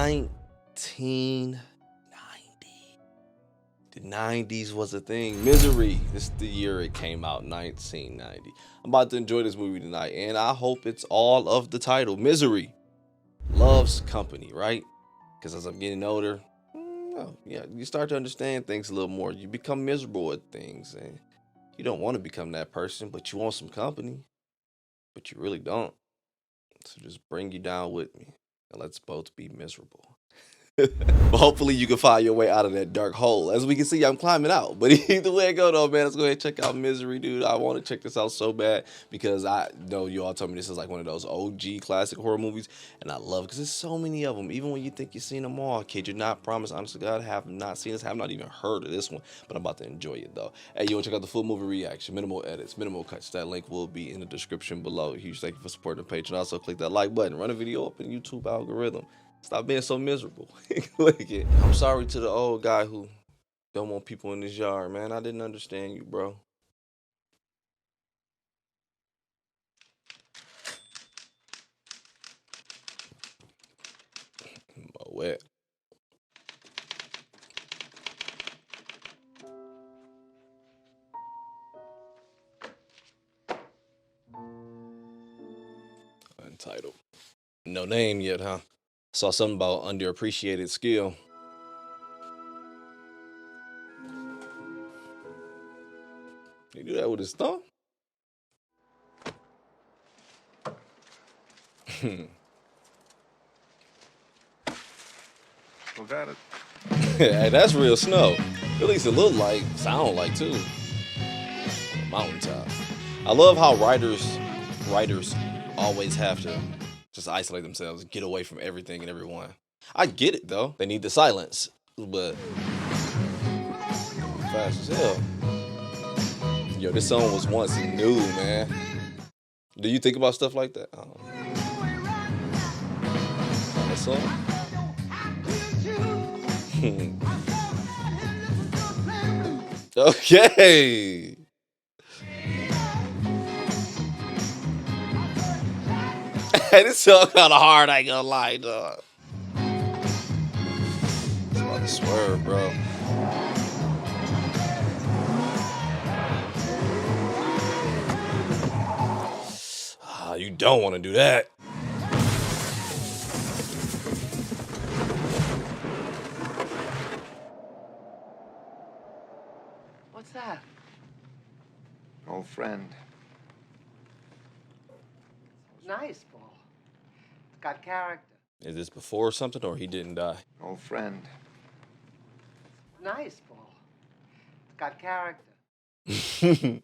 1990. The 90s was a thing. Misery. This is the year it came out, 1990. I'm about to enjoy this movie tonight, and I hope it's all of the title. Misery loves company, right? Because as I'm getting older, you start to understand things a little more. You become miserable at things, and you don't want to become that person, but you want some company, but you really don't. So just bring you down with me, and let's both be miserable. But hopefully you can find your way out of that dark hole. As we can see, I'm climbing out. But either way it go though, man, let's go ahead and check out Misery, dude. I want to check this out so bad because I know you all told me this is like one of those OG classic horror movies, and I love it because there's so many of them. Even when you think you've seen them all, kid, you're not. Promise, honest to God, have not seen this. Have not even heard of this one, but I'm about to enjoy it though. Hey, you want to check out the full movie reaction, minimal edits, minimal cuts? That link will be in the description below. Huge thank you for supporting the page, and also click that like button. Run a video up in the YouTube algorithm. Stop being so miserable. Click it. I'm sorry to the old guy who don't want people in his yard, man. I didn't understand you, bro. Wet. Untitled. No name yet, huh? Saw something about underappreciated skill. He do that with his thumb? Still got it. Hey, that's real snow. At least it look like, sound like too. Mountaintop. I love how writers always have to just isolate themselves and get away from everything and everyone. I get it though. They need the silence, but fast as hell. Yo, this song was once new, man. Do you think about stuff like that? I don't know. That song? Okay. Hey, this song kind of hard, I ain't gonna lie, dog. It's about to swerve, bro. You don't want to do that. What's that? Old friend. Nice, Paul. It's got character. Is this before something or he didn't die? Old friend. Nice, Paul. It's got character. Used to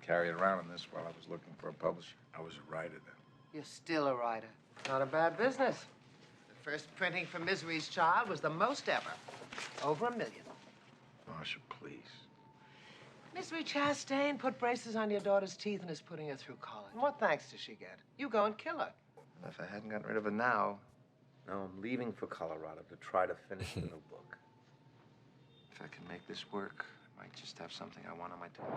carry it around in this while I was looking for a publisher. I was a writer then. You're still a writer. Not a bad business. The first printing for Misery's Child was the most ever. Over $1 million. Marsha, please. Misery Chastain put braces on your daughter's teeth and is putting her through college. And what thanks does she get? You go and kill her. Well, if I hadn't gotten rid of her now, I'm leaving for Colorado to try to finish the new book. If I can make this work, I might just have something I want on my toes.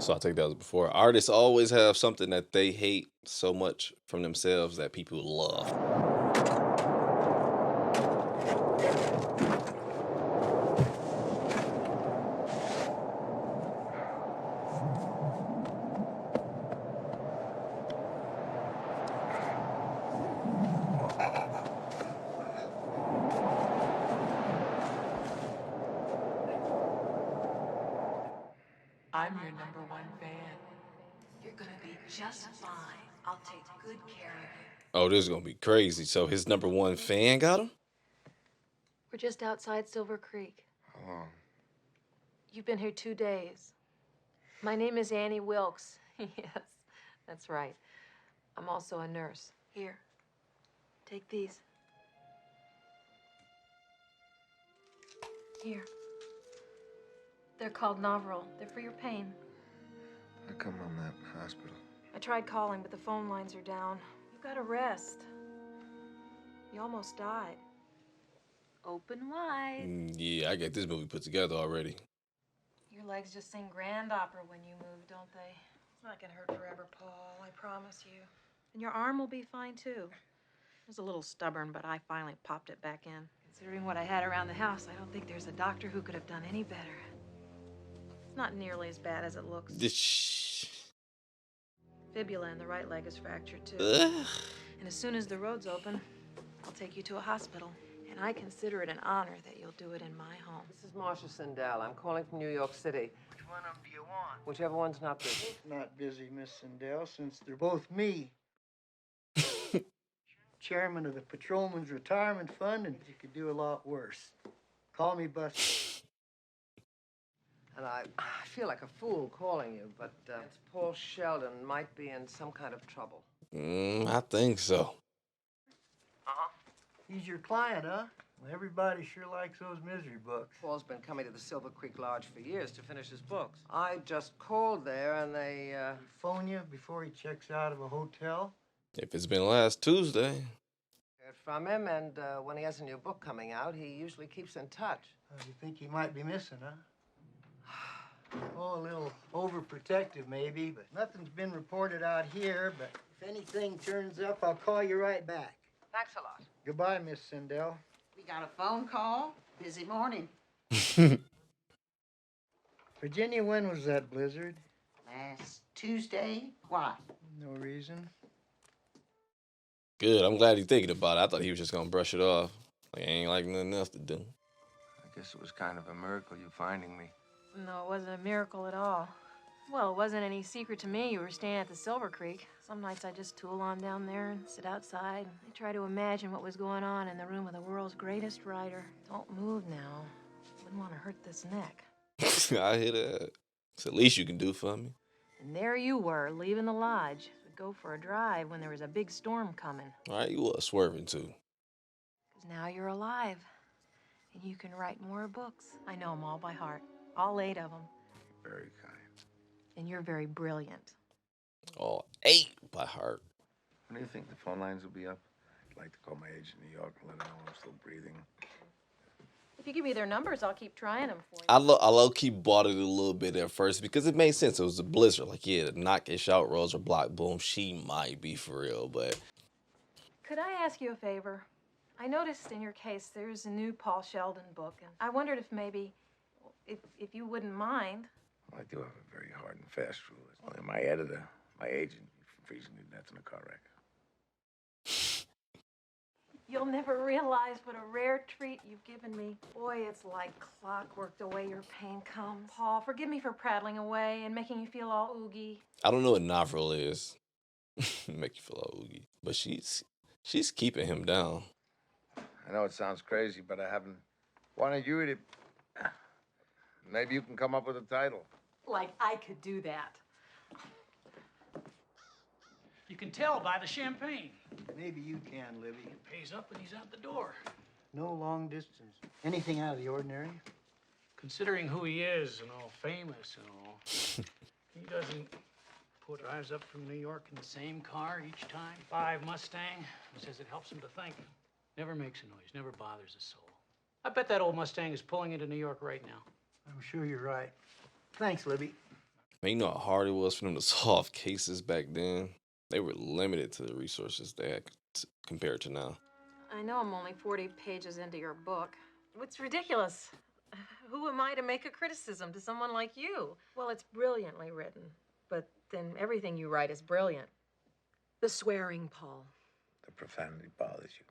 So I take that as before. Artists always have something that they hate so much from themselves that people love. I'm your #1 fan. You're gonna be just fine. I'll take good care of you. Oh, this is gonna be crazy. So his #1 fan got him? We're just outside Silver Creek. How long? You've been here 2 days. My name is Annie Wilkes. Yes, that's right. I'm also a nurse. Here, take these. Here. They're called Novril. They're for your pain. How come I'm at hospital? I tried calling, but the phone lines are down. You've got to rest. You almost died. Open wide. Yeah, I got this movie put together already. Your legs just sing grand opera when you move, don't they? It's not gonna hurt forever, Paul. I promise you. And your arm will be fine, too. It was a little stubborn, but I finally popped it back in. Considering what I had around the house, I don't think there's a doctor who could have done any better. It's not nearly as bad as it looks. Fibula in the right leg is fractured, too. Ugh. And as soon as the road's open, I'll take you to a hospital. And I consider it an honor that you'll do it in my home. This is Marcia Sindel. I'm calling from New York City. Which one of them do you want? Whichever one's not busy. Not busy, Miss Sindel, since they're both me. Chairman of the Patrolman's Retirement Fund, and you could do a lot worse. Call me Buster. And I feel like a fool calling you, but it's Paul Sheldon might be in some kind of trouble. I think so. He's your client, huh? Well, everybody sure likes those misery books. Paul's been coming to the Silver Creek Lodge for years to finish his books. I just called there, and they, Phone you before he checks out of a hotel? If it's been last Tuesday. heard from him, and when he has a new book coming out, he usually keeps in touch. You think he might be missing, huh? Oh, a little overprotective, maybe, but nothing's been reported out here. But if anything turns up, I'll call you right back. Thanks a lot. Goodbye, Miss Sindel. We got a phone call. Busy morning. Virginia, when was that blizzard? Last Tuesday. Why? No reason. Good. I'm glad he's thinking about it. I thought he was just gonna brush it off. Like, ain't like nothing else to do. I guess it was kind of a miracle you finding me. No, it wasn't a miracle at all. Well, it wasn't any secret to me you were staying at the Silver Creek. Some nights I just tool on down there and sit outside and try to imagine what was going on in the room of the world's greatest writer. Don't move now. Wouldn't want to hurt this neck. I hear that. It's the least you can do for me. And there you were, leaving the lodge. We'd go for a drive when there was a big storm coming. All right, you was swerving too. 'Cause now you're alive. And you can write more books. I know them all by heart. All 8 of them. Very kind. And you're very brilliant. All 8 by heart. When do you think the phone lines will be up? I'd like to call my agent in New York and let her know I'm still breathing. If you give me their numbers, I'll keep trying them for you. I low-key bought it a little bit at first because it made sense. It was a blizzard. Like, yeah, the knock-ish out roads are blocked. Boom, she might be for real, but... Could I ask you a favor? I noticed in your case there's a new Paul Sheldon book, and I wondered if maybe, if you wouldn't mind. Well, I do have a very hard and fast rule. It's only my editor, my agent, freezing to death in a car wreck. You'll never realize what a rare treat you've given me. Boy, it's like clockwork the way your pain comes. Paul, forgive me for prattling away and making you feel all oogie. I don't know what novel is. Make you feel all oogie. But she's keeping him down. I know it sounds crazy, but I haven't wanted you to... Maybe you can come up with a title. Like I could do that. You can tell by the champagne. Maybe you can, Libby. Pays up and he's out the door. No long distance. Anything out of the ordinary? Considering who he is and all famous and all, he doesn't drives up from New York in the same car each time. 5 Mustang. He says it helps him to think. Never makes a noise, never bothers a soul. I bet that old Mustang is pulling into New York right now. I'm sure you're right. Thanks, Libby. Man, you know how hard it was for them to solve cases back then? They were limited to the resources they had compared to now. I know I'm only 40 pages into your book. It's ridiculous. Who am I to make a criticism to someone like you? Well, it's brilliantly written, but then everything you write is brilliant. The swearing, Paul. The profanity bothers you.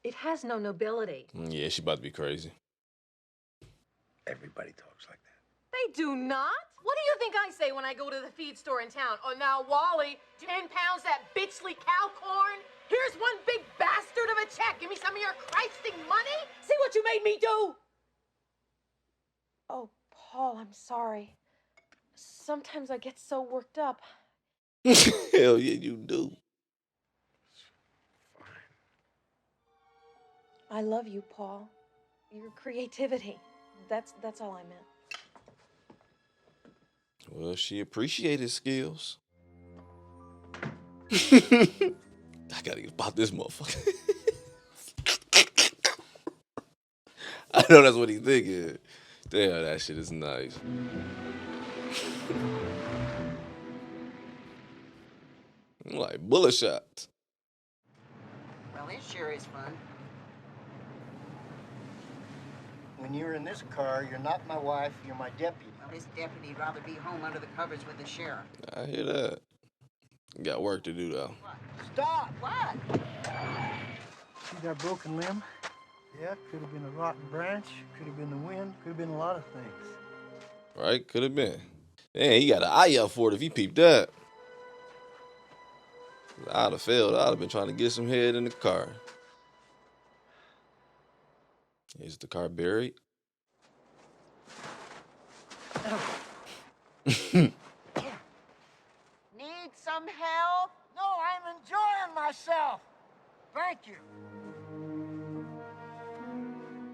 It has no nobility. Yeah, she about to be crazy. Everybody talks like that. They do not. What do you think I say when I go to the feed store in town? Oh, now, Wally, 10 pounds that bitchly cow corn? Here's one big bastard of a check. Give me some of your Christing money. See what you made me do? Oh, Paul, I'm sorry. Sometimes I get so worked up. Hell yeah, you do. I love you, Paul. Your creativity. That's all I meant. Well, she appreciated skills. I gotta get about this motherfucker. I know that's what he thinking. Damn, that shit is nice. Like bullet shots. Well, this sure is fun. When you're in this car, you're not my wife, you're my deputy. Well, this deputy'd rather be home under the covers with the sheriff. I hear that. Got work to do though. Stop! What? See that broken limb? Yeah, could have been a rotten branch, could have been the wind, could have been a lot of things. Right? Could have been. Man, he got an eye out for it if he peeped that. I'd have failed. I'd have been trying to get some head in the car. Is the car buried? Need some help? No, I'm enjoying myself. Thank you.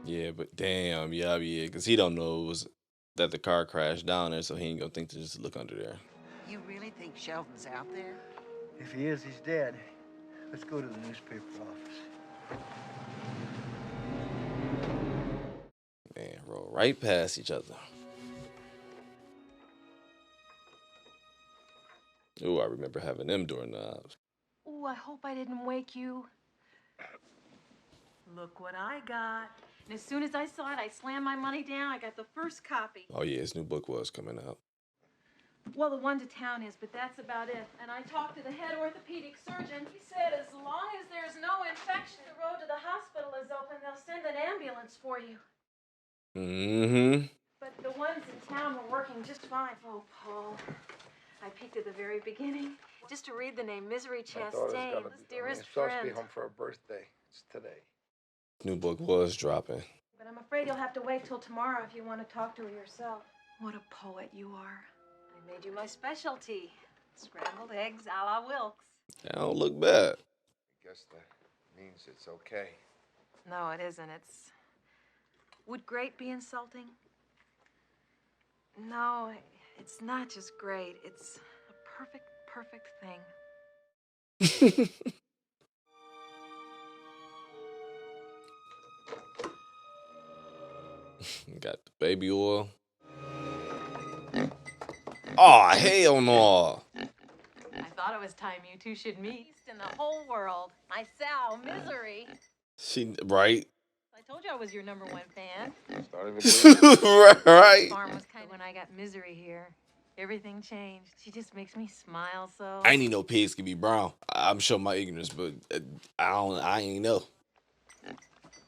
Yeah, but damn, yeah, because he don't know it was that the car crashed down there, so he ain't gonna think to just look under there. You really think Sheldon's out there? If he is, he's dead. Let's go to the newspaper office. Man, roll right past each other. Ooh, I remember having them doorknobs. Ooh, I hope I didn't wake you. Look what I got. And as soon as I saw it, I slammed my money down. I got the first copy. Oh yeah, his new book was coming out. Well, the one to town is, but that's about it. And I talked to the head orthopedic surgeon. He said as long as there's no infection, the road to the hospital is open. They'll send an ambulance for you. Mm-hmm. But the ones in town were working just fine. Oh, Paul. I peeked at the very beginning just to read the name Misery Chastain, his dearest supposed to friend. be home for her birthday. It's today. New book was dropping. But I'm afraid you'll have to wait till tomorrow if you want to talk to her yourself. What a poet you are. I made you my specialty. Scrambled eggs a la Wilkes. That don't look bad. I guess that means it's okay. No, it isn't. It's... Would great be insulting? No, it's not just great. It's a perfect, perfect thing. Got the baby oil. Oh, hell no. I thought it was time you two should meet. In the whole world. My Sal, Misery. She, right? I told you I was your #1 fan. Starting to believe. Right. Farm was kind of when I got Misery here. Everything changed. She just makes me smile so. I ain't need no pigs can be brown. I'm sure my ignorance, but I ain't know.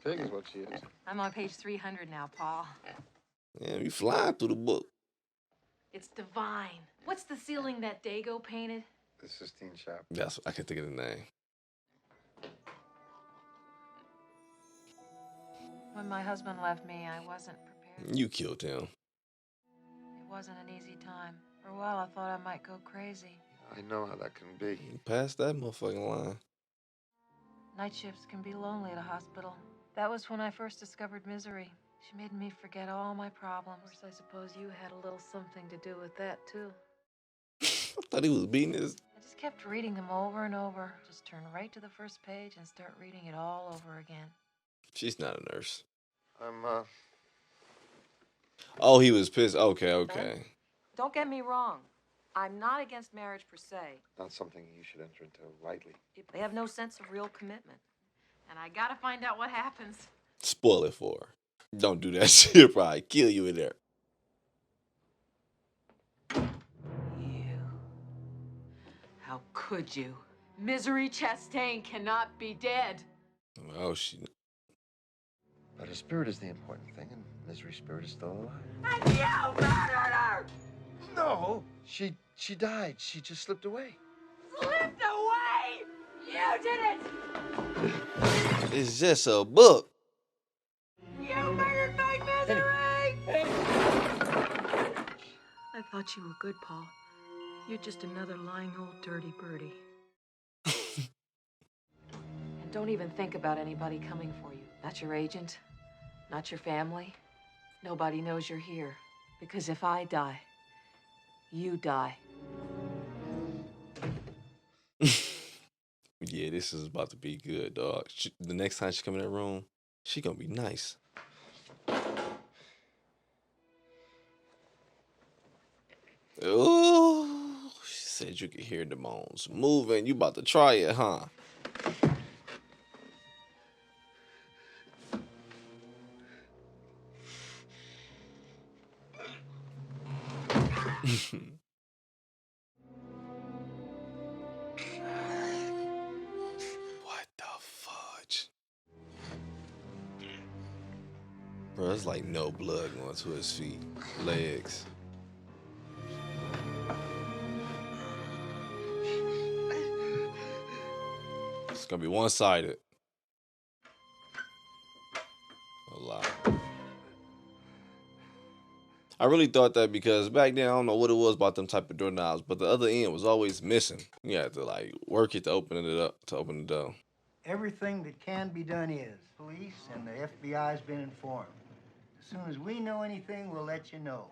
Pig is what she is. I'm on page 300 now, Paul. Yeah, you flying through the book. It's divine. What's the ceiling that Dago painted? The Sistine Chapel. That's I can think of the name. When my husband left me, I wasn't prepared. You killed him. It wasn't an easy time. For a while, I thought I might go crazy. I know how that can be. You passed that motherfucking line. Night shifts can be lonely at a hospital. That was when I first discovered Misery. She made me forget all my problems. I suppose you had a little something to do with that, too. I thought he was beating his. I just kept reading them over and over. Just turn right to the first page and start reading it all over again. She's not a nurse. I'm, Oh, he was pissed. Okay. Don't get me wrong. I'm not against marriage per se. not something you should enter into lightly. They have no sense of real commitment. And I gotta find out what happens. Spoil it for her. Don't do that shit. Probably kill you in there. You. How could you? Misery Chastain cannot be dead. Oh, she. But her spirit is the important thing, and Misery's spirit is still alive. And you murdered her! No! She died. She just slipped away. Slipped away! You did it! It's just a book. You murdered my Misery! I thought you were good, Paul. You're just another lying old dirty birdie. And don't even think about anybody coming for you. Not your agent, not your family. Nobody knows you're here. Because if I die, you die. Yeah, this is about to be good, dog. The next time she come in that room, she gonna be nice. Oh, she said you could hear the moans moving. You about to try it, huh? What the fudge? Bro, it's like no blood going to his feet, legs. It's gonna be one-sided. A lot. I really thought that because back then I don't know what it was about them type of doorknobs, but the other end was always missing. You had to like work it to open it up, to open the door. Everything that can be done is. Police and the FBI's been informed. As soon as we know anything, we'll let you know.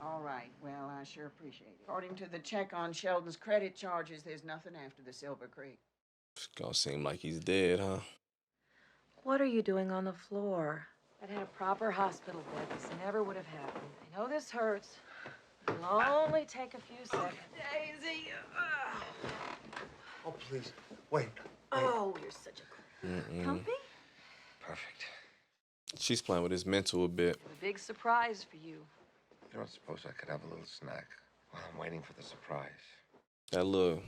All right. Well, I sure appreciate it. According to the check on Sheldon's credit charges, there's nothing after the Silver Creek. It's gonna seem like he's dead, huh? What are you doing on the floor? I'd had a proper hospital bed. This never would have happened. I know this hurts. It'll only take a few seconds. Daisy. Oh, please. Wait. Oh, you're such a... Comfy? Perfect. She's playing with his mental a bit. A big surprise for you. You don't suppose I could have a little snack while I'm waiting for the surprise? That little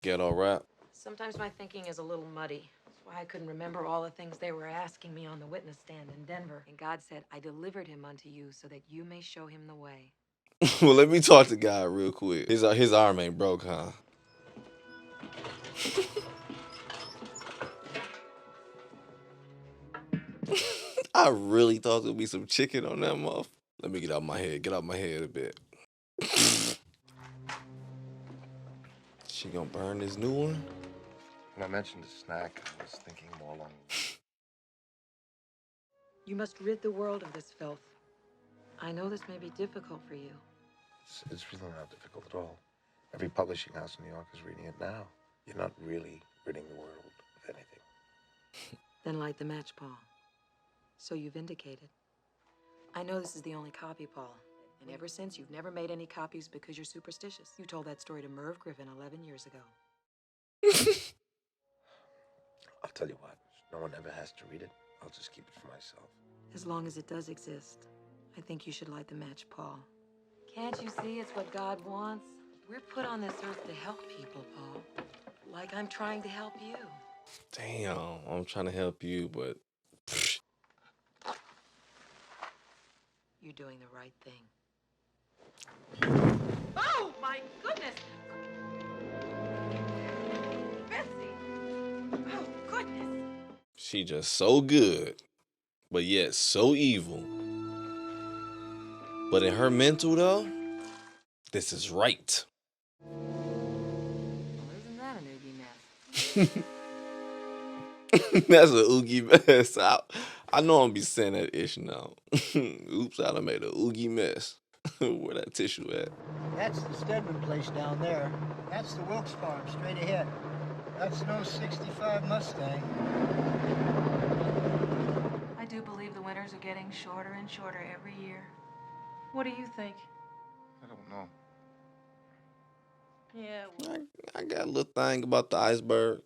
ghetto rap. Sometimes my thinking is a little muddy. That's why I couldn't remember all the things they were asking me on the witness stand in Denver. And God said, I delivered him unto you so that you may show him the way. Well, let me talk to God real quick. His arm ain't broke, huh? I really thought there'd be some chicken on that muff. Let me get out my head. Get out my head a bit. She gonna burn this new one? When I mentioned a snack, I was thinking more along. You must rid the world of this filth. I know this may be difficult for you. It's really not difficult at all. Every publishing house in New York is reading it now. You're not really ridding the world of anything. Then light the match, Paul. So you've indicated. I know this is the only copy, Paul. And ever since, you've never made any copies because you're superstitious. You told that story to Merv Griffin 11 years ago. I'll tell you what, no one ever has to read it. I'll just keep it for myself. As long as it does exist, I think you should light the match, Paul. Can't you see it's what God wants? We're put on this earth to help people, Paul. Like I'm trying to help you. Damn, I'm trying to help you, but... You're doing the right thing. Oh, my goodness! Betsy! Oh, goodness! She just so good, but yet so evil. But in her mental, though, this is right. Well, isn't that an oogie mess? That's a oogie mess. I know I'm gonna be saying that ish now. Oops, I done made a oogie mess. Where that tissue at? That's the Stedman place down there. That's the Wilkes farm straight ahead. That's no 65 Mustang. I do believe the winters are getting shorter and shorter every year. What do you think? I don't know. Yeah, well... I got a little thing about the iceberg.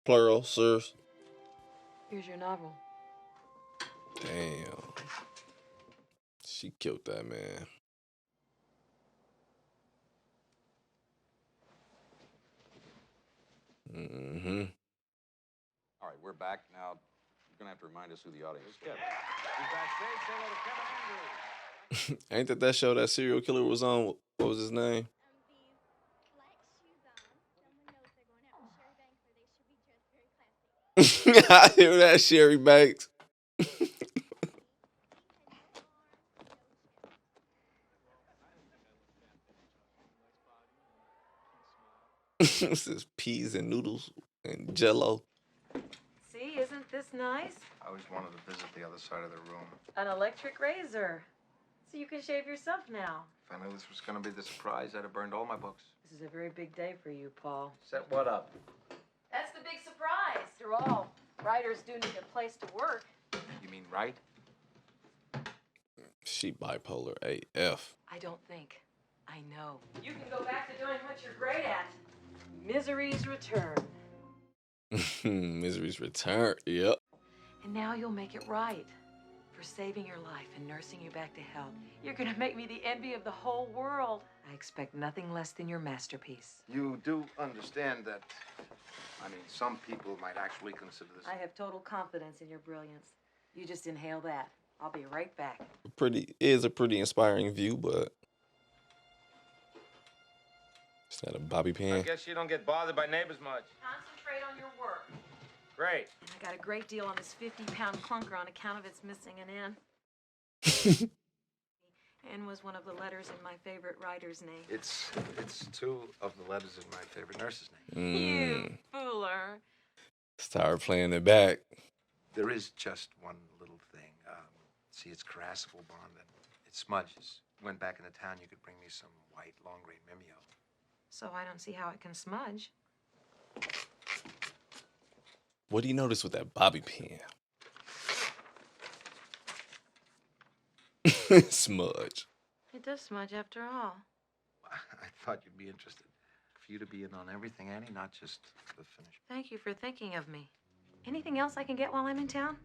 Plural, sirs. Here's your novel. Damn. She killed that man. Mm-hmm. All right, we're back now. You're gonna have to remind us who the audience is. Kevin. He's backstage. Say hello to Kevin Andrews. Ain't that show that serial killer was on? What was his name? I hear that, Sherry Banks. This is peas and noodles and jello. See, isn't this nice? I always wanted to visit the other side of the room. An electric razor. So you can shave yourself now. If I knew this was going to be the surprise, I'd have burned all my books. This is a very big day for you, Paul. Set what up? That's the big surprise. After all, writers do need a place to work. You mean right? She bipolar AF. I don't think. I know. You can go back to doing what you're great at. Misery's return. Misery's return. Yep. And now you'll make it right. for saving your life and nursing you back to health. You're gonna make me the envy of the whole world. I expect nothing less than your masterpiece. You do understand that, I mean, some people might actually consider this... I have total confidence in your brilliance. You just inhale that. I'll be right back. Is a pretty inspiring view, but is that a bobby pin? I guess you don't get bothered by neighbors much. Concentrate on your work. Great. I got a great deal on this 50-pound clunker on account of its missing an N. N was one of the letters in my favorite writer's name. It's two of the letters in my favorite nurse's name. You fooler. Start playing it back. There is just one little thing. See, it's caressible bond and it smudges. Went back into town, you could bring me some white long-grain Mimeo. So I don't see how it can smudge. What do you notice with that bobby pin? Smudge. It does smudge after all. I thought you'd be interested. For you to be in on everything, Annie, not just the finish. Thank you for thinking of me. Anything else I can get while I'm in town?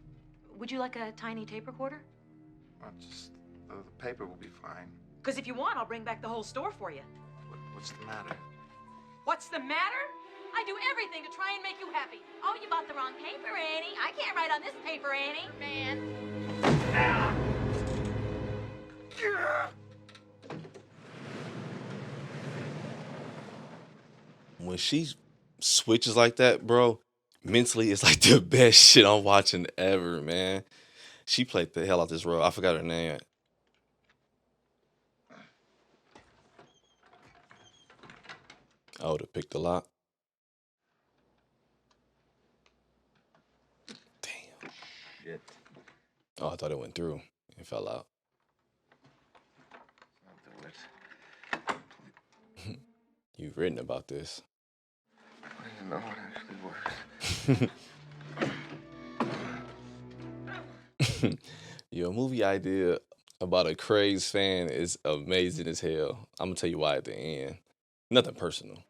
Would you like a tiny tape recorder? Well, just the paper will be fine. Because if you want, I'll bring back the whole store for you. What's the matter? What's the matter? I do everything to try and make you happy. Oh, you bought the wrong paper, Annie. I can't write on this paper, Annie. Man. When she switches like that, bro, mentally it's like the best shit I'm watching ever, man. She played the hell out this role. I forgot her name. I would have picked a lot. Damn. Shit. Oh, I thought it went through. It fell out. I'll do it. You've written about this. I didn't know it actually works. Your movie idea about a crazed fan is amazing as hell. I'm gonna tell you why at the end. Nothing personal.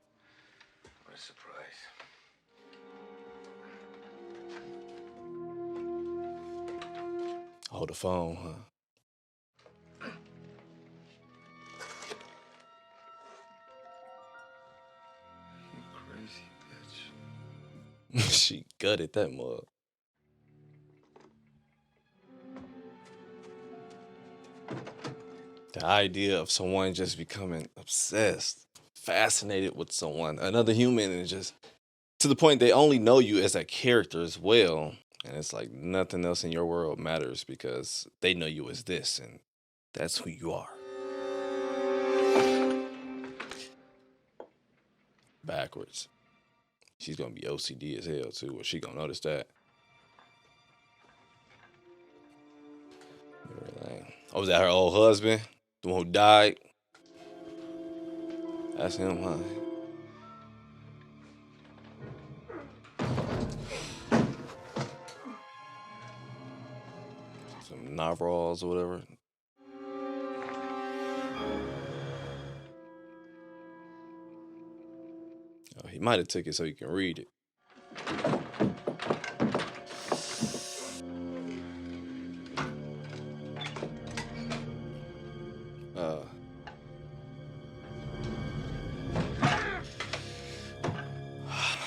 What a surprise. Oh, the phone, huh? You crazy bitch. She gutted that mug. The idea of someone just becoming obsessed, fascinated with someone, another human, and just to the point they only know you as that character as well. And it's like nothing else in your world matters because they know you as this, and that's who you are. Backwards. She's gonna be OCD as hell too, or she gonna notice that. Oh, was that her old husband? The one who died? That's him, huh? Some novels or whatever. Oh, he might have took it so you can read it.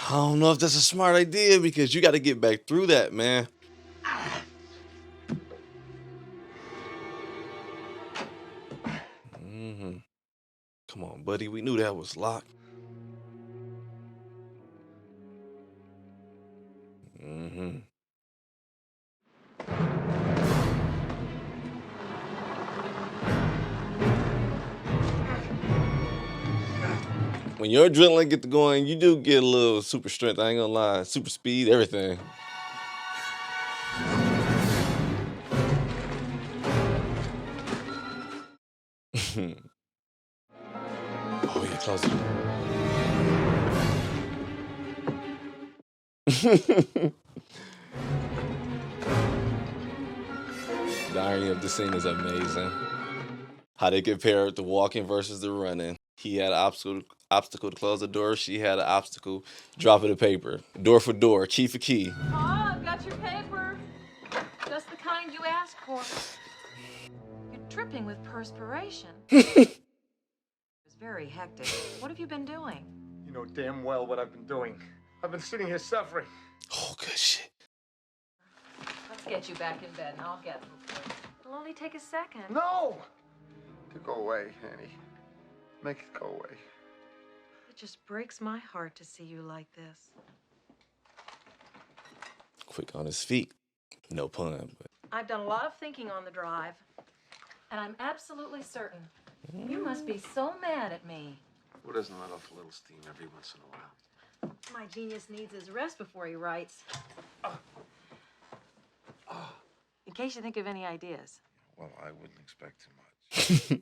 I don't know if that's a smart idea because you got to get back through that, man. Come on, buddy. We knew that was locked. When your adrenaline get to going, you do get a little super strength. I ain't gonna lie. Super speed, everything. Oh, yeah, close it. The irony of the scene is amazing. How they compare the walking versus the running. He had an obstacle to close the door. She had an obstacle dropping the paper. Door for door, key for key. Oh, I've got your paper. Just the kind you asked poor. You're dripping with perspiration. It was very hectic. What have you been doing? You know damn well what I've been doing. I've been sitting here suffering. Oh, good shit. Let's get you back in bed and I'll get them for you. It'll only take a second. No! To go away, Annie. Make it go away. It just breaks my heart to see you like this. Quick on his feet. No pun, but I've done a lot of thinking on the drive, and I'm absolutely certain you must be so mad at me. Who doesn't let off a little steam every once in a while? My genius needs his rest before he writes. In case you think of any ideas, Well, I wouldn't expect too much.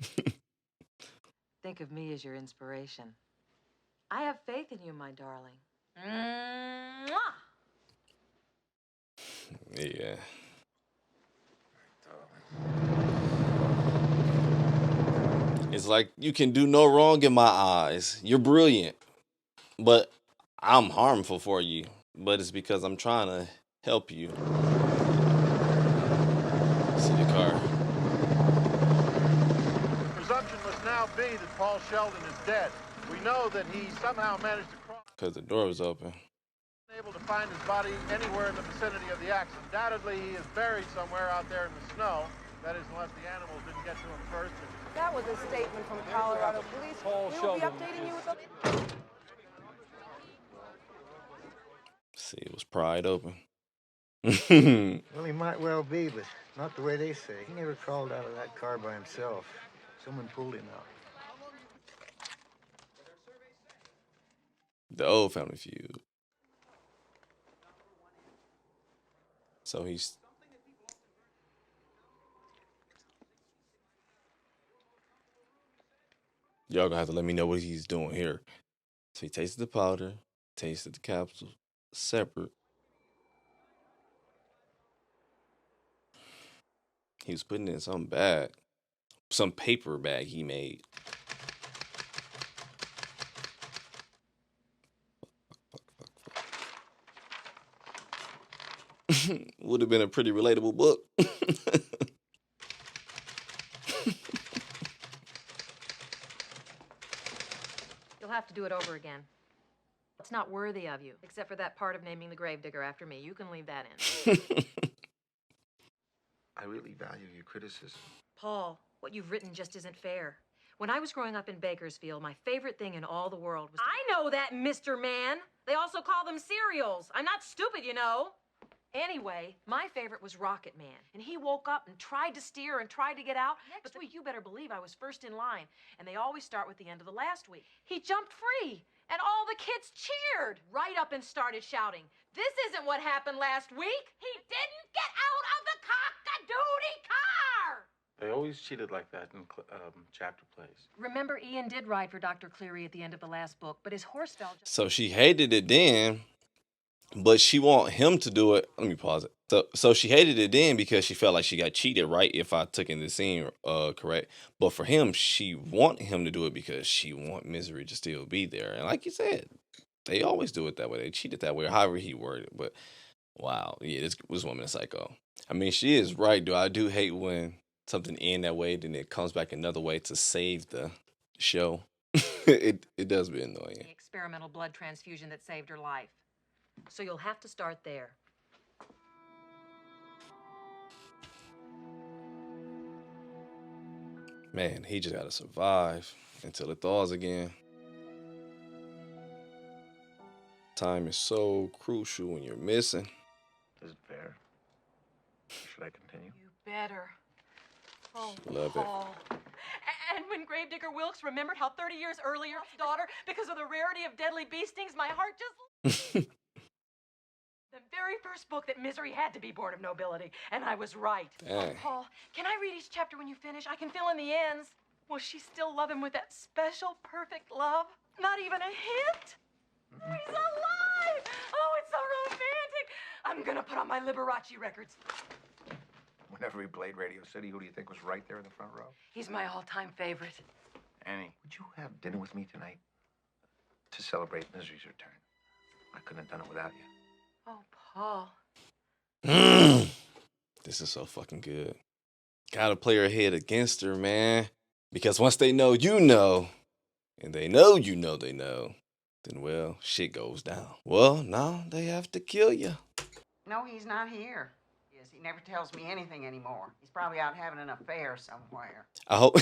think of me as your inspiration. I have faith in you, my darling. Mwah! yeah. It's like you can do no wrong in my eyes. You're brilliant, but I'm harmful for you. But it's because I'm trying to help you. See the car. The presumption must now be that Paul Sheldon is dead. We know that he somehow managed to cross. Because the door was open. Able to find his body anywhere in the vicinity of the accident. Undoubtedly, he is buried somewhere out there in the snow. That is, unless the animals didn't get to him first. That was a statement from Colorado Police. We will be updating you with the... See, it was pried open. Well, he might well be, but not the way they say. He never crawled out of that car by himself. Someone pulled him out. The old Family Feud. So he's... Y'all gonna have to let me know what he's doing here. So he tasted the powder, tasted the capsule separate. He was putting it in some bag, some paper bag he made. Would have been a pretty relatable book. You'll have to do it over again. It's not worthy of you, except for that part of naming the gravedigger after me. You can leave that in. I really value your criticism. Paul, what you've written just isn't fair. When I was growing up in Bakersfield, my favorite thing in all the world was... I know that, Mr. Man! They also call them cereals. I'm not stupid, you know. Anyway, my favorite was Rocket Man, and he woke up and tried to steer and tried to get out. Next week, you better believe I was first in line, and they always start with the end of the last week. He jumped free, and all the kids cheered right up and started shouting, "This isn't what happened last week! He didn't get out of the cock-a-doodie car!" They always cheated like that in chapter plays. Remember, Ian did ride for Dr. Cleary at the end of the last book, but his horse fell just... So she hated it then, but she want him to do it. Let me pause it. So she hated it then because she felt like she got cheated, right? If I took in the scene correct. But for him, she want him to do it because she want Misery to still be there. And like you said, they always do it that way. They cheat it that way, or however he worded it. But wow, yeah, this woman is psycho. I mean, she is right, though. I do hate when something end that way, then it comes back another way to save the show. it does be annoying. The experimental blood transfusion that saved her life. So you'll have to start there. Man, he just gotta survive until it thaws again. Time is so crucial when you're missing. Is it fair? Should I continue? You better. Oh, Love it. Paul. And when Gravedigger Wilkes remembered how 30 years earlier, his daughter, because of the rarity of deadly bee stings, my heart just... The very first book that Misery had to be born of nobility, and I was right. Oh, Paul, can I read each chapter when you finish? I can fill in the ends. Will she still love him with that special, perfect love? Not even a hint? He's alive! Oh, it's so romantic! I'm gonna put on my Liberace records. Whenever we played Radio City, who do you think was right there in the front row? He's my all-time favorite. Annie, would you have dinner with me tonight to celebrate Misery's return? I couldn't have done it without you. Oh, Paul. This is so fucking good. Gotta play her head against her, man. Because once they know you know, and they know you know they know, then, well, shit goes down. Well, now they have to kill you. No, he's not here. Yes, he never tells me anything anymore. He's probably out having an affair somewhere. I hope,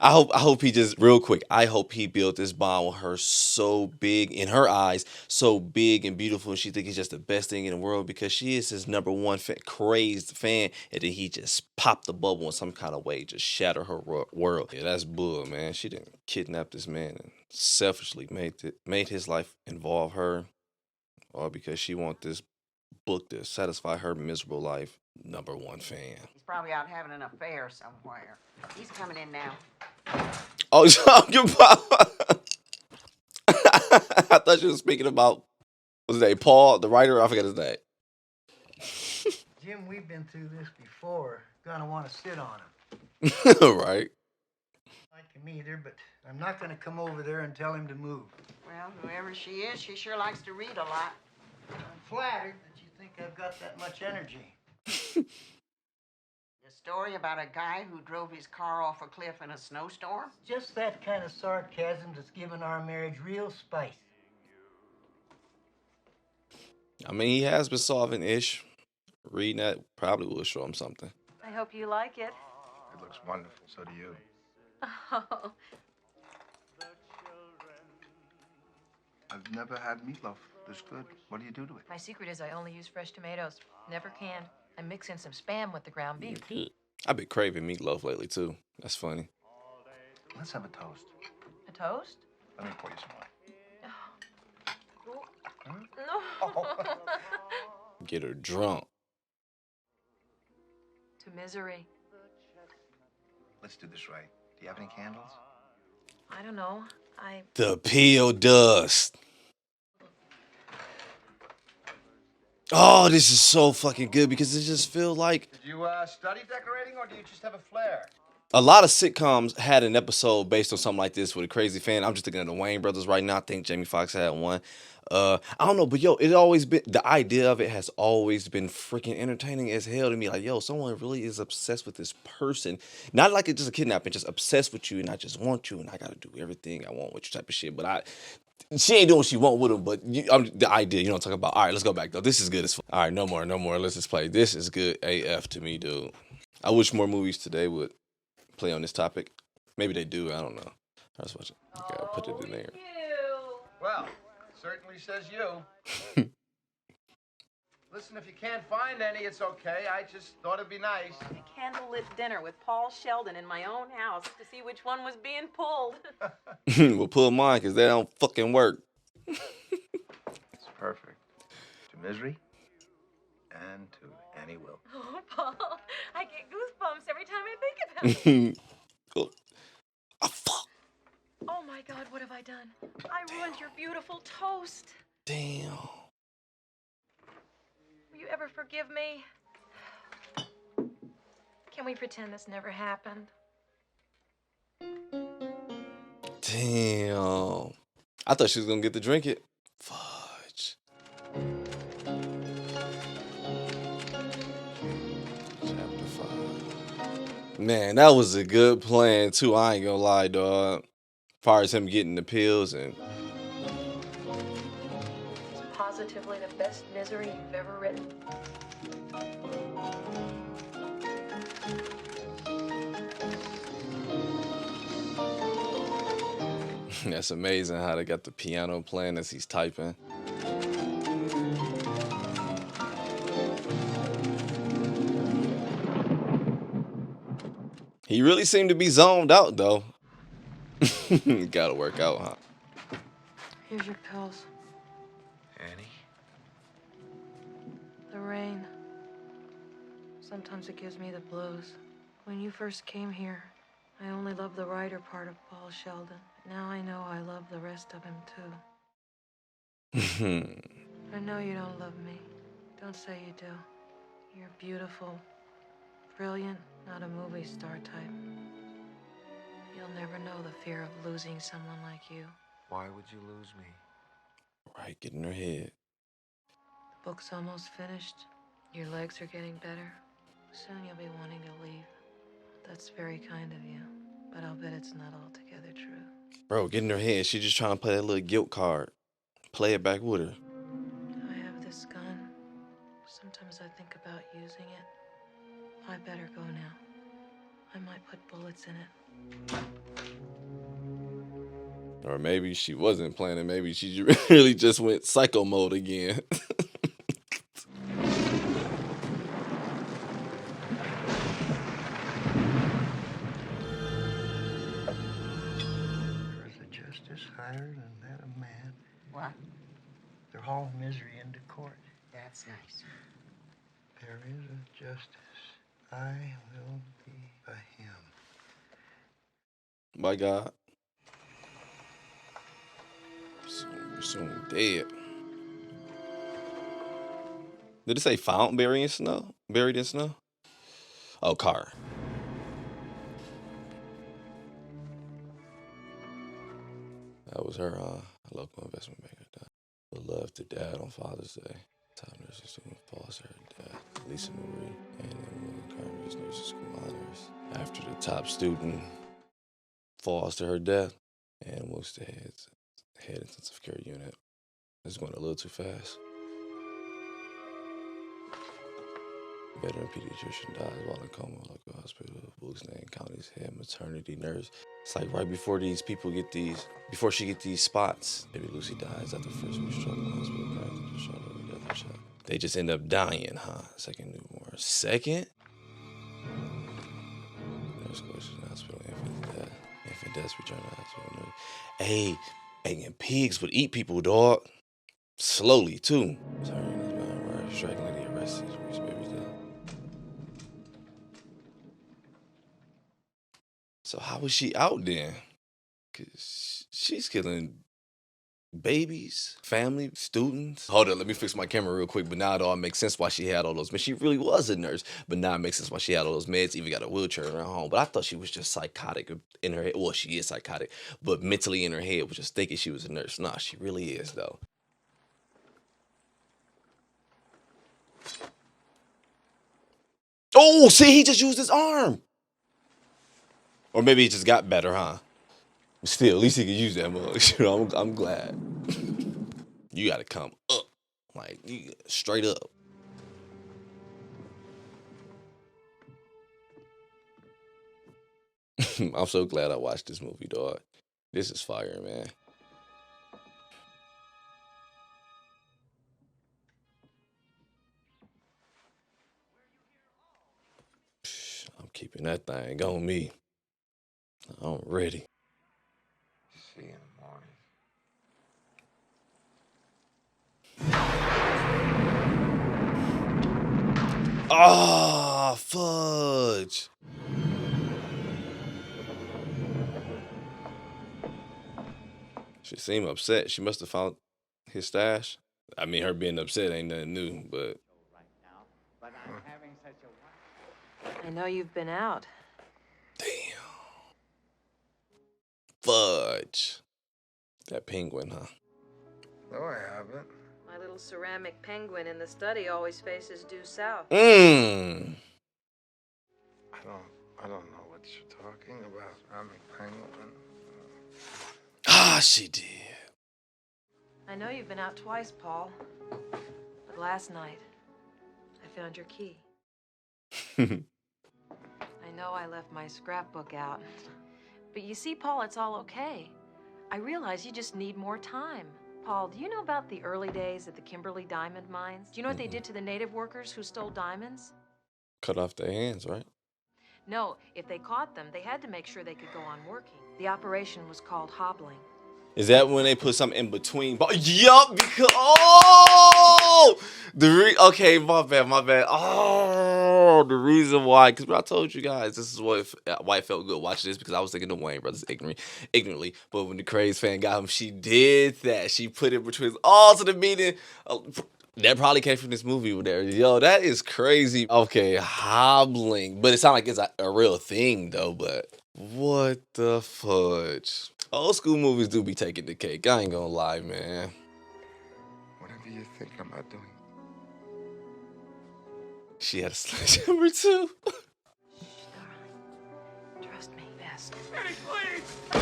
I hope he just real quick. I hope he built this bond with her so big in her eyes, so big and beautiful, and she think it's just the best thing in the world because she is his number one crazed fan, and then he just popped the bubble in some kind of way, just shatter her world. Yeah, that's bull, man. She didn't kidnap this man and selfishly made his life involve her, all because she want this book to satisfy her miserable life. Number one fan. He's probably out having an affair somewhere. He's coming in now. Oh, talking about. I thought you were speaking about, what's his name, Paul, the writer? I forget his name. Jim, we've been through this before. Gonna want to sit on him. Right. Like him either, but I'm not gonna come over there and tell him to move. Well, whoever she is, she sure likes to read a lot. I'm flattered that you think I've got that much energy. A story about a guy who drove his car off a cliff in a snowstorm? Just that kind of sarcasm that's given our marriage real spice. I mean, he has been solving ish. Reading that probably will show him something. I hope you like it. It looks wonderful, so do you. Oh, I've never had meatloaf this good. What do you do to it? my secret is I only use fresh tomatoes, never canned. I mix in some Spam with the ground beef. I've been craving meatloaf lately, too. That's funny. Let's have a toast. A toast? Let me pour you some wine. No. Get her drunk. To misery. Let's do this right. Do you have any candles? I don't know. The peel dust. Oh, this is so fucking good because it just feels like Did you study decorating, or do you just have a flair? a lot of sitcoms had an episode based on something like this with a crazy fan. I'm just thinking of the Wayne brothers right now. I think Jamie Foxx had one. I don't know, but yo, it always been, the idea of it has always been freaking entertaining as hell to me. Like, yo, someone really is obsessed with this person. Not like it's just a kidnapping, just obsessed with you, and I just want you, and I gotta do everything I want with you type of shit. But she ain't doing what she want with him, but the idea, you know what I'm talking about. All right, let's go back, though. This is good as fuck. All right, no more. Let's just play. This is good AF to me, dude. I wish more movies today would play on this topic. Maybe they do. I don't know. Let's watch it. Okay, I'll put it in there. Well, it certainly says you. Listen, if you can't find any, it's okay. I just thought it'd be nice. A candlelit dinner with Paul Sheldon in my own house to see which one was being pulled. We'll pull mine because they don't fucking work. It's perfect. To Misery and to Annie Will. Oh, Paul, I get goosebumps every time I think about it. Cool. Oh, fuck. Oh my God, what have I done? I ruined your beautiful toast. Damn. Will you ever forgive me? Can we pretend this never happened? Damn. I thought she was gonna get to drink it. Fudge. Chapter 5. Man, that was a good plan too. I ain't gonna lie, dog. As far as him getting the pills and It's positively the best misery you've ever written. that's amazing how they got the piano playing as he's typing. He really seemed to be zoned out though. Gotta work out, huh? Here's your pills. Annie? The rain. Sometimes it gives me the blues. When you first came here, I only loved the writer part of Paul Sheldon. Now I know I love the rest of him too. I know you don't love me. Don't say you do. You're beautiful, brilliant, not a movie star type. You'll never know the fear of losing someone like you. Why would you lose me? Right, get in her head. The book's almost finished. Your legs are getting better. Soon you'll be wanting to leave. That's very kind of you, but I'll bet it's not altogether true. Bro, get in her head. She just trying to play that little guilt card. Play it back with her. I have this gun. Sometimes I think about using it. I better go now. I might put bullets in it. Or maybe she wasn't planning. Maybe she really just went psycho mode again. There is a justice higher than that of man. What? They're hauling Misery into court. That's nice. There is a justice. I will be a him. My God. Soon dead. Did it say found buried in snow? Buried in snow? Oh, car. That was her local investment banker. Beloved to dad on Father's Day. Top nursing student falls to her death. Lisa Marie and then Carmen's nursing school honors. After the top student falls to her death and moves to head intensive care unit. It's going a little too fast. Veteran pediatrician dies while in coma at local hospital. Buchanan County's head maternity nurse. It's like right before these people get these, before she get these spots. Baby Lucy dies after first week struggle in the hospital. Cracked just shot her death shot. They just end up dying, huh? Second newborn. Second? Nurse goes to the hospital. Infant death. Infant deaths return to the hospital. Hey, and pigs would eat people, dog. Slowly, too. Sorry, this man, right? Striking lady arrested. Baby's death. So how was she out then? Cause she's killing babies, family, students. Hold on, let me fix my camera real quick. But now it all makes sense why she had all those. But she really was a nurse. But now it makes sense why she had all those meds. Even got a wheelchair in her home. But I thought she was just psychotic in her head. Well, she is psychotic, but mentally in her head was just thinking she was a nurse. Nah, she really is though. Oh, see, he just used his arm. Or maybe he just got better, huh? Still, at least he could use that mug. You know, I'm glad. You gotta come up. Like, you straight up. I'm so glad I watched this movie, dog. This is fire, man. I'm keeping that thing on me. I'm ready. See you in the morning. Ah, fudge. She seemed upset. She must have found his stash. I mean, her being upset ain't nothing new, but. I know you've been out. Damn. Fudge. That penguin, huh? No, I haven't. My little ceramic penguin in the study always faces due south. I don't know what you're talking about. I'm a penguin. Ah, she did. I know you've been out twice, Paul. But last night, I found your key. I know I left my scrapbook out. But you see, Paul, it's all okay. I realize you just need more time. Paul, do you know about the early days at the Kimberley diamond mines? Do you know what they did to the native workers who stole diamonds? Cut off their hands, right? No, if they caught them, they had to make sure they could go on working. The operation was called hobbling. Is that when they put something in between? Yup, because okay, my bad. Oh, the reason why, because I told you guys this is why it felt good watching this, because I was thinking the Wayne brothers ignorantly, but when the Craze fan got him, she did that. She put it between all to the meeting. That probably came from this movie with there. Yo, that is crazy. Okay, hobbling, but it sounds like it's a real thing though. But what the fudge? Old school movies do be taking the cake. I ain't gonna lie, man. Whatever you're thinking about doing. She had a sledgehammer too.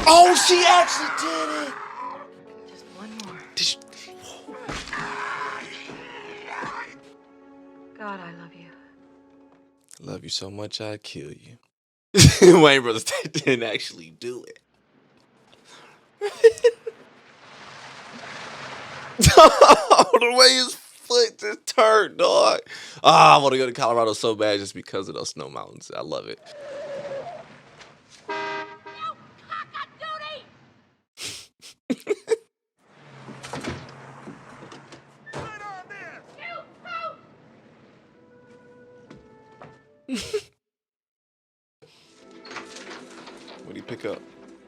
Oh, she actually did it. Just one more. God, I love you. Love you so much, I'd kill you. Wayne Brothers didn't actually do it. The way his foot just turned, dog. Ah, I want to go to Colorado so bad just because of those snow mountains. I love it. What do you pick up?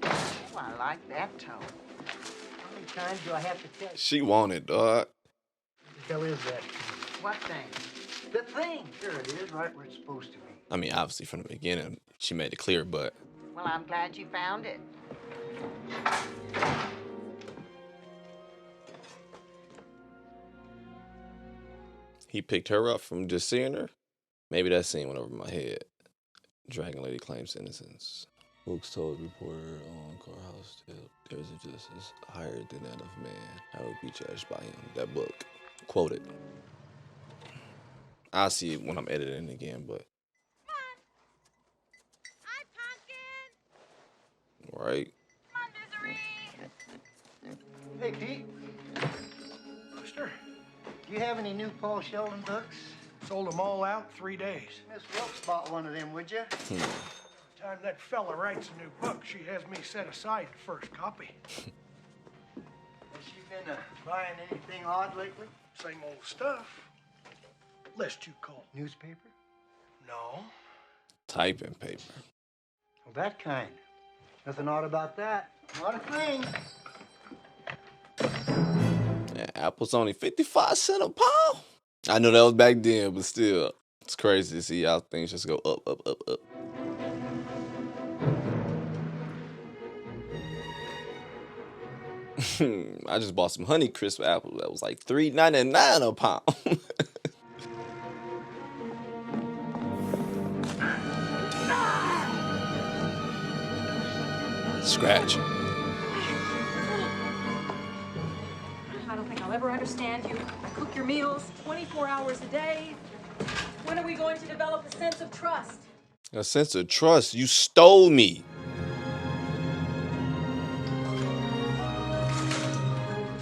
Oh, I like that tone. How many times do I have to tell you? She wanted, dog. What the hell is that? What thing? The thing. Sure it is, right where it's supposed to be. I mean, obviously from the beginning, she made it clear, but Well, I'm glad you found it. he picked her up from just seeing her. Maybe that scene went over my head. Dragon Lady claims innocence. Books told reporter on courthouse tip there's a justice higher than that of man. I would be judged by him. That book. Quoted. I'll see it when I'm editing again, but. Right. Hey, Pete. Buster, Do you have any new Paul Sheldon books? sold them all out in 3 days. Miss Wilkes bought one of them, would you? Every time that fella writes a new book, she has me set aside the first copy. Has she been buying anything odd lately? Same old stuff. Lest you call. Newspaper? No. Typing paper. Well, that kind. Nothing odd about that. Not a thing. Yeah, apple's only 55 cents a pound. I know that was back then, but still, it's crazy to see how things just go up, up, up, up. I just bought some Honey Crisp apples. That was like $3.99 a pound. Scratch. I don't think I'll ever understand you. I cook your meals 24 hours a day. When are we going to develop a sense of trust? A sense of trust. You stole me.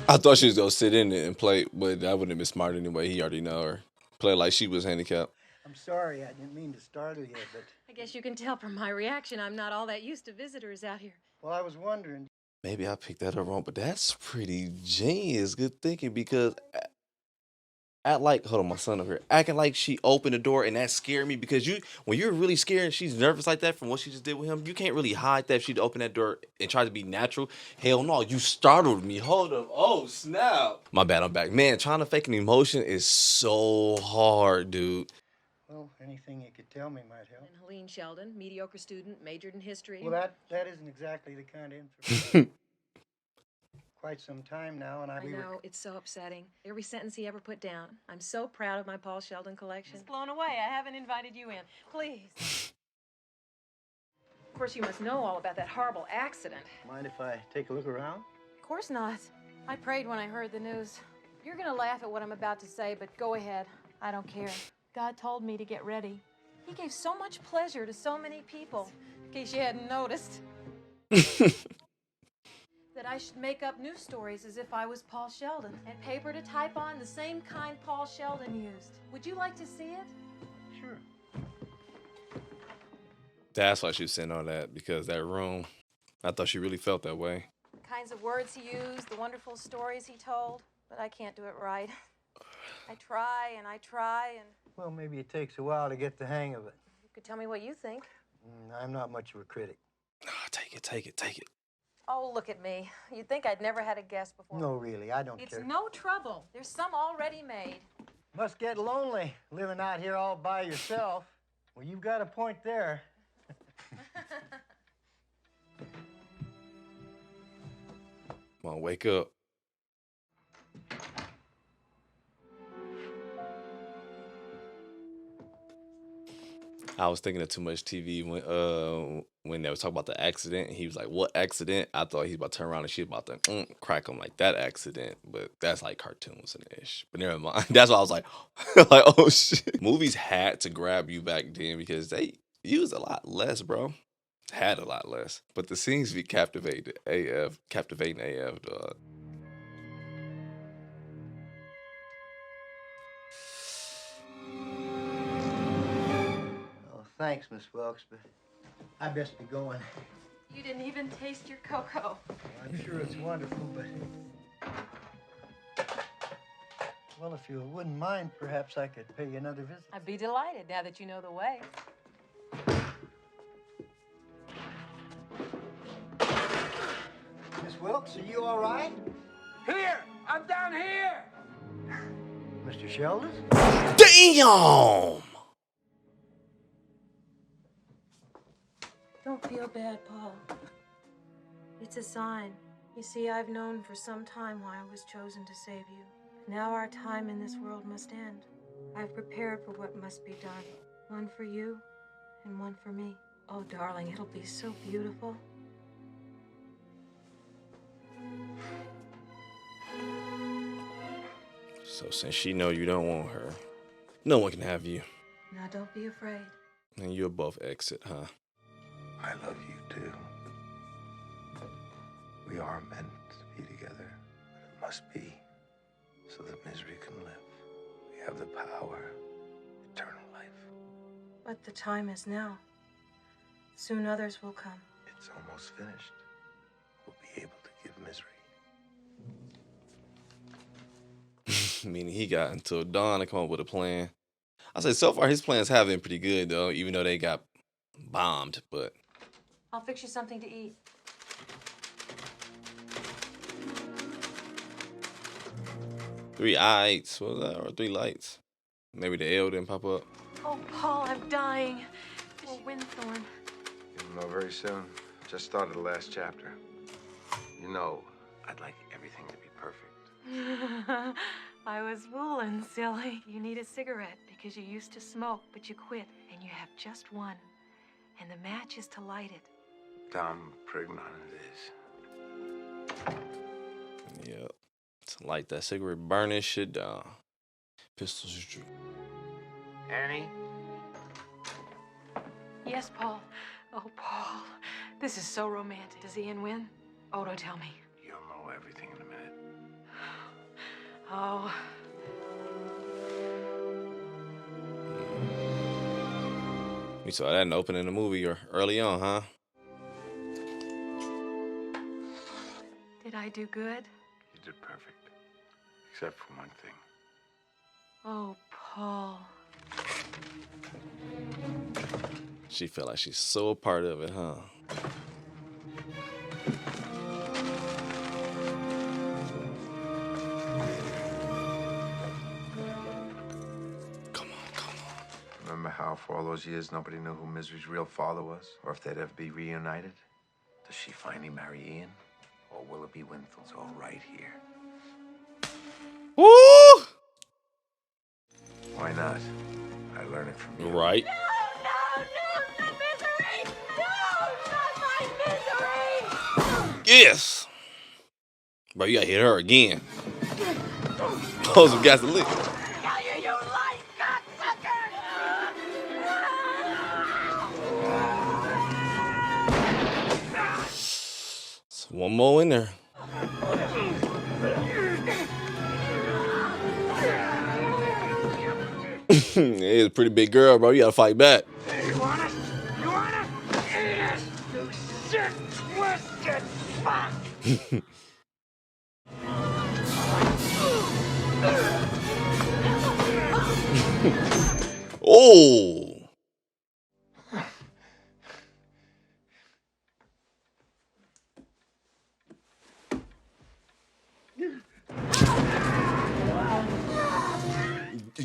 I thought she was gonna sit in it and play, but that wouldn't have been smart anyway. He already know her. Play like she was handicapped. I'm sorry, I didn't mean to startle you, but... I guess you can tell from my reaction I'm not all that used to visitors out here. Well, I was wondering... Maybe I picked that up wrong, but that's pretty genius. Good thinking, because hold on, my son over here, acting like she opened the door, and that scared me, because when you're really scared and she's nervous like that from what she just did with him, you can't really hide that if she'd open that door and try to be natural. Hell no, you startled me. Hold up. Oh, snap. My bad, I'm back. Man, trying to fake an emotion is so hard, dude. Well, anything you could tell me might help. And Helene Sheldon, mediocre student, majored in history. Well, that isn't exactly the kind of information. Quite some time now, and I know, it's so upsetting. Every sentence he ever put down. I'm so proud of my Paul Sheldon collection. It's blown away. I haven't invited you in. Please. Of course, you must know all about that horrible accident. Mind if I take a look around? Of course not. I prayed when I heard the news. You're gonna laugh at what I'm about to say, but go ahead. I don't care. God told me to get ready. He gave so much pleasure to so many people, in case you hadn't noticed. That I should make up news stories as if I was Paul Sheldon, and paper to type on, the same kind Paul Sheldon used. Would you like to see it? Sure. That's why she was sitting on that, because that room, I thought she really felt that way. The kinds of words he used, the wonderful stories he told, but I can't do it right. I try and I try and... Well, maybe it takes a while to get the hang of it. You could tell me what you think. I'm not much of a critic. Take it, take it, take it. Oh, look at me. You'd think I'd never had a guest before. No, really, I don't It's care. no trouble. There's some already made. Must get lonely living out here all by yourself. Well, you've got a point there. Come on, wake up. I was thinking of Too Much TV when they was talking about the accident. And he was like, "What accident?" I thought he was about to turn around and she was about to crack him like that accident, but that's like cartoons and ish. But never mind. That's why I was like, like, oh shit. Movies had to grab you back then because they used a lot less, bro. Had a lot less, but the scenes be captivating AF, dog. Oh, thanks, Miss Wilkes, but I best be going. You didn't even taste your cocoa. I'm sure it's wonderful, but... Well, if you wouldn't mind, perhaps I could pay you another visit. I'd be delighted now that you know the way. Miss Wilkes, are you all right? Here! I'm down here! Mr. Sheldon? Damn! Don't feel bad, Paul. It's a sign. You see, I've known for some time why I was chosen to save you. Now our time in this world must end. I've prepared for what must be done. One for you and one for me. Oh, darling, it'll be so beautiful. So since she know you don't want her, no one can have you. Now don't be afraid. And you'll both exit, huh? I love you too. We are meant to be together, but it must be so that misery can live. We have the power, eternal life. But the time is now. Soon others will come. It's almost finished. We'll be able to give misery. Meaning he got until dawn to come up with a plan. I say so far his plans have been pretty good though, even though they got bombed, but I'll fix you something to eat. three lights, what was that? Or three lights. Maybe the L didn't pop up. Oh, Paul, I'm dying. Oh, Windthorn. You'll know very soon. Just started the last chapter. You know, I'd like everything to be perfect. I was fooling, silly. You need a cigarette because you used to smoke, but you quit, and you have just one. And the match is to light it. Dom Prignon it is. Yep. To light that cigarette, burn this shit down. Pistols is true. Annie? Yes, Paul. Oh, Paul. This is so romantic. Does Ian win? Oh, don't tell me. You'll know everything in a minute. Oh. We saw that in the opening of the movie or early on, huh? Did I do good? You did perfect. Except for one thing. Oh, Paul. She felt like she's so a part of it, huh? Remember how for all those years nobody knew who Misery's real father was? Or if they'd ever be reunited? Does she finally marry Ian? Or will it be Winthill's all right here? Woo! Why not? I learned it from you. Right. Yes. Bro, you gotta hit her again. Oh, some gasoline. One more in there. It's a pretty big girl, bro. You gotta fight back. You want it? You want it? Eat it! You sick, twisted fuck! Oh.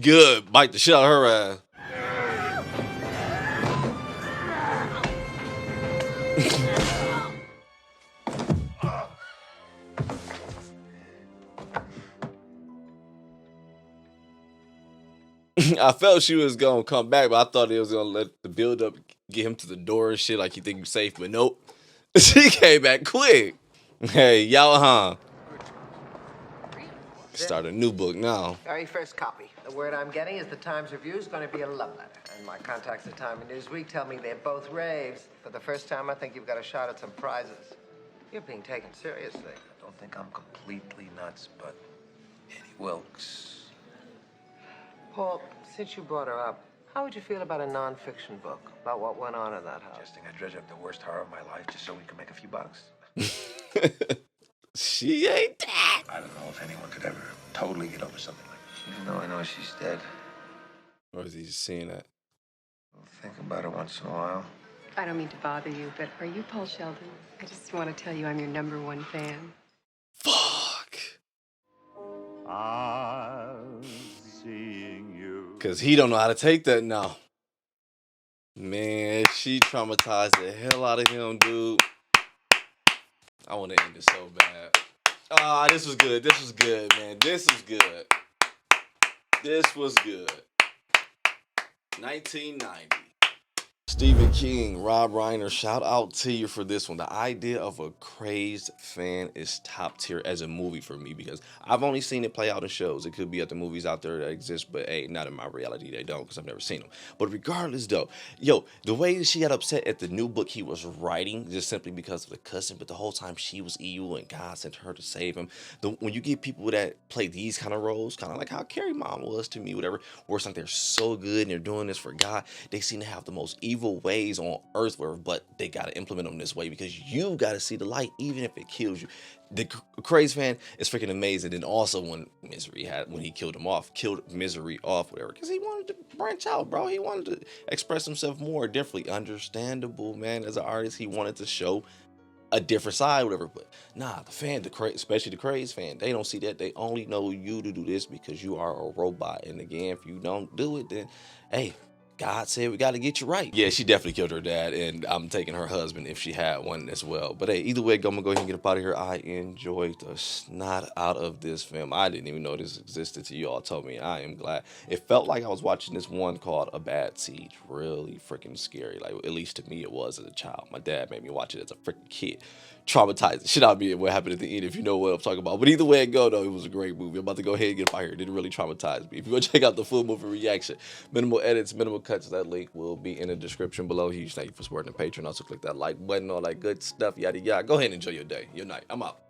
Good. Bite the shit out of her ass. I felt she was gonna come back, but I thought it was gonna let the build up get him to the door and shit, like you think you're safe, but nope. She came back quick. Hey, y'all, huh? Start a new book now. Very first copy. The word I'm getting is the Times Review is going to be a love letter. And my contacts at Time and Newsweek tell me they're both raves. For the first time, I think you've got a shot at some prizes. You're being taken seriously. I don't think I'm completely nuts, but Annie Wilkes. Paul, since you brought her up, how would you feel about a nonfiction book about what went on in that house? Suggesting I dredge up the worst horror of my life just so we can make a few bucks. She ain't that. I don't know if anyone could ever totally get over something like this. Even though I know she's dead. Or is he just seeing that? I'll think about it once in a while. I don't mean to bother you, but are you Paul Sheldon? I just want to tell you I'm your #1 fan. Fuck. I'm seeing you. Cause he don't know how to take that now. Man, she traumatized the hell out of him, dude. I want to end it so bad. Ah, this was good. This was good, man. This was good. This was good. 1990. Stephen King, Rob Reiner, shout out to you for this one. The idea of a crazed fan is top tier as a movie for me because I've only seen it play out in shows. It could be at the movies out there that exist, but hey, not in my reality, they don't because I've never seen them. But regardless though, yo, the way she got upset at the new book he was writing just simply because of the cussing, but the whole time she was evil and God sent her to save him. When you get people that play these kind of roles, kind of like how Carrie Mom was to me, whatever, where it's like they're so good and they're doing this for God, they seem to have the most evil ways on earth, but they got to implement them this way because you got to see the light even if it kills you. The Craze fan is freaking amazing. And also when he killed Misery off, whatever, because he wanted to branch out, bro. He wanted to express himself more differently. Understandable, man. As an artist, he wanted to show a different side, whatever. But nah, the fan, especially the Craze fan, they don't see that. They only know you to do this because you are a robot. And again, if you don't do it, then hey, God said we got to get you right. Yeah, she definitely killed her dad, and I'm taking her husband if she had one as well. But hey, either way, I'm going to go ahead and get up out of here. I enjoyed the snot out of this film. I didn't even know this existed till you all told me. I am glad. It felt like I was watching this one called A Bad Seed. Really freaking scary. Like, at least to me it was as a child. My dad made me watch it as a freaking kid. Traumatized the shit out of me what happened at the end, if you know what I'm talking about. But either way it go, though, it was a great movie. I'm about to go ahead and get up out here. It didn't really traumatize me. If you go check out the full movie reaction, minimal edits, minimal cuts, that link will be in the description below. Huge thank you for supporting the Patreon. Also click that like button, all that good stuff, yada yada. Go ahead and enjoy your day, your night. I'm out.